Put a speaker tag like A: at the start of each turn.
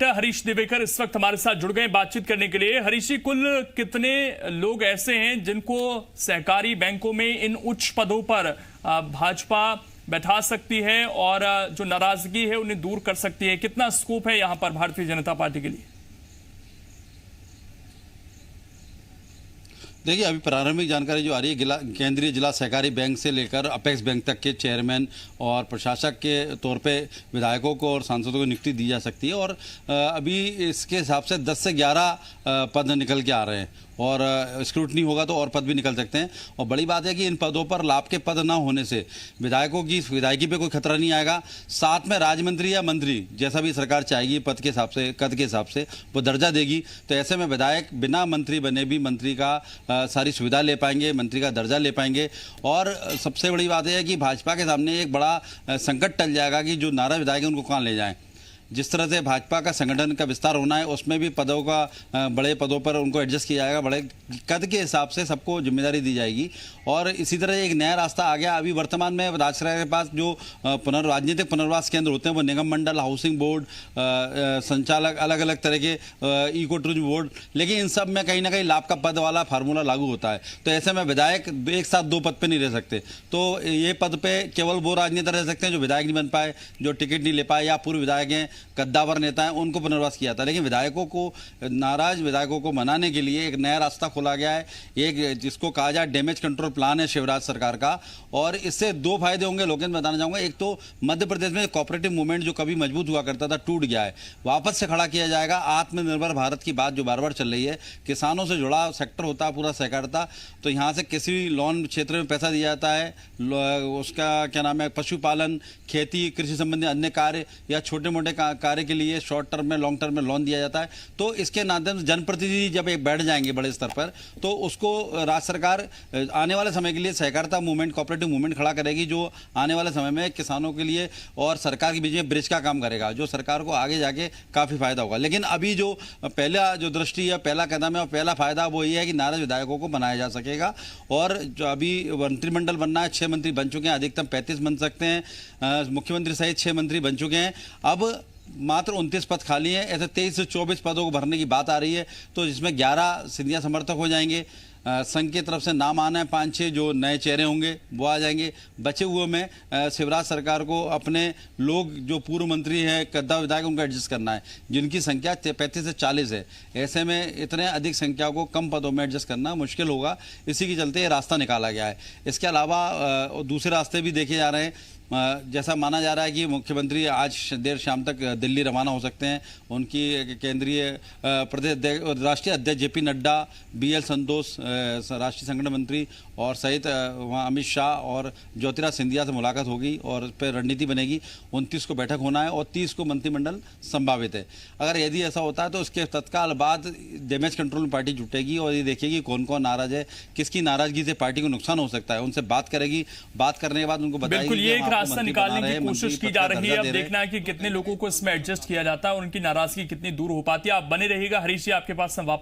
A: हरीश दिवेकर इस वक्त हमारे साथ जुड़ गए बातचीत करने के लिए। हरीश जी, कुल कितने लोग ऐसे हैं जिनको सहकारी बैंकों में इन उच्च पदों पर भाजपा बैठा सकती है और जो नाराजगी है उन्हें दूर कर सकती है? कितना स्कोप है यहां पर भारतीय जनता पार्टी के लिए?
B: देखिए, अभी प्रारंभिक जानकारी जो आ रही है, केंद्रीय जिला सहकारी बैंक से लेकर अपेक्स बैंक तक के चेयरमैन और प्रशासक के तौर पे विधायकों को और सांसदों को नियुक्ति दी जा सकती है। और अभी इसके हिसाब से 10 से 11 पद निकल के आ रहे हैं और स्क्रूटनी होगा तो और पद भी निकल सकते हैं। और बड़ी बात है कि इन पदों पर लाभ के पद ना होने से विधायकों की विधायकी पे कोई खतरा नहीं आएगा। साथ में राज्यमंत्री या मंत्री जैसा भी सरकार चाहेगी पद के हिसाब से, कद के हिसाब से वो दर्जा देगी, तो ऐसे में विधायक बिना मंत्री बने भी मंत्री का सारी सुविधा ले पाएंगे, मंत्री का दर्जा ले पाएंगे। और सबसे बड़ी बात यह है कि भाजपा के सामने एक बड़ा संकट टल जाएगा कि जो नाराज विधायक हैं उनको कहाँ ले जाएं। जिस तरह से भाजपा का संगठन का विस्तार होना है उसमें भी पदों का बड़े पदों पर उनको एडजस्ट किया जाएगा, बड़े कद के हिसाब से सबको जिम्मेदारी दी जाएगी। और इसी तरह एक नया रास्ता आ गया। अभी वर्तमान में राज्य सरकार के पास जो राजनीतिक पुनर्वास केंद्र होते हैं वो निगम मंडल, हाउसिंग बोर्ड, संचालक, अलग अलग तरह के इको टूरिज्म बोर्ड, लेकिन इन सब में कहीं ना कहीं लाभ का पद वाला फार्मूला लागू होता है। तो ऐसे में विधायक एक साथ 2 पद पर नहीं रह सकते। तो ये पद पे केवल वो राजनेता रह सकते हैं जो विधायक नहीं बन पाए, जो टिकट नहीं ले पाए या पूर्व विधायक हैं, कद्दावर नेता हैं, उनको पुनर्वास किया था। लेकिन विधायकों को, नाराज विधायकों को मनाने के लिए एक नया रास्ता खोला गया है, एक जिसको कहा जाए डैमेज कंट्रोल प्लान है शिवराज सरकार का। और इससे 2 फायदे होंगे लोगों को बताना चाहूंगा। एक तो मध्य प्रदेश में कोऑपरेटिव मूवमेंट जो कभी मजबूत हुआ करता था टूट गया है, वापस से खड़ा किया जाएगा। आत्मनिर्भर भारत की बात जो बार बार चल रही है, किसानों से जुड़ा सेक्टर होता है पूरा सहकारिता, तो यहाँ से किसी भी लोन क्षेत्र में पैसा दिया जाता है, उसका क्या नाम है, पशुपालन, खेती, कृषि संबंधी अन्य कार्य या छोटे मोटे कार्य के लिए शॉर्ट टर्म में, लॉन्ग टर्म में लोन दिया जाता है। तो इसके माध्यम से जनप्रतिनिधि जब एक बैठ जाएंगे बड़े स्तर पर, तो उसको राज्य सरकार आने वाले समय के लिए सहकारिता मूवमेंट, कोऑपरेटिव मूवमेंट खड़ा करेगी, जो आने वाले समय में किसानों के लिए और सरकार के बीच में ब्रिज का काम करेगा, जो सरकार को आगे जाके काफ़ी फायदा होगा। लेकिन अभी जो पहला जो दृष्टि है, पहला कदम है और पहला फायदा वो ये है कि नाराज विधायकों को बनाया जा सकेगा। और जो अभी मंत्रिमंडल बनना है, 6 मंत्री बन चुके हैं, अधिकतम 35 बन सकते हैं, मुख्यमंत्री सहित 6 मंत्री बन चुके हैं। अब मात्र 29 पद खाली हैं। ऐसे 23 से 24 पदों को भरने की बात आ रही है, तो जिसमें 11 सिंधिया समर्थक हो जाएंगे। संघ की तरफ से नाम आना है, 5-6 जो नए चेहरे होंगे वो आ जाएंगे। बचे हुए में शिवराज सरकार को अपने लोग जो पूर्व मंत्री हैं, कद्दा विधायक, उनको एडजस्ट करना है, जिनकी संख्या 35 से 40 है। ऐसे में इतने अधिक संख्या को कम पदों में एडजस्ट करना मुश्किल होगा। इसी के चलते ये रास्ता निकाला गया है। इसके अलावा दूसरे रास्ते भी देखे जा रहे हैं। जैसा माना जा रहा है कि मुख्यमंत्री आज देर शाम तक दिल्ली रवाना हो सकते हैं। उनकी केंद्रीय राष्ट्रीय अध्यक्ष जेपी नड्डा, BL संतोष राष्ट्रीय संगठन मंत्री और सहित वहाँ अमित शाह और ज्योतिराज सिंधिया से मुलाकात होगी और उस पर रणनीति बनेगी। 29 को बैठक होना है और 30 को मंत्रिमंडल संभावित है। अगर यदि ऐसा होता है तो उसके तत्काल बाद डैमेज कंट्रोल में पार्टी जुटेगी और ये देखेगी कौन कौन नाराज है, किसकी नाराजगी से पार्टी को नुकसान हो सकता है, उनसे बात करेगी। बात करने के बाद उनको बताएगी।
A: रास्ता निकालने की कोशिश की जा रही है। अब देखना है कि कितने लोगों को इसमें एडजस्ट किया जाता है और उनकी नाराजगी कितनी दूर हो पाती है। आप बने रहिएगा हरीश जी, आपके पास वापस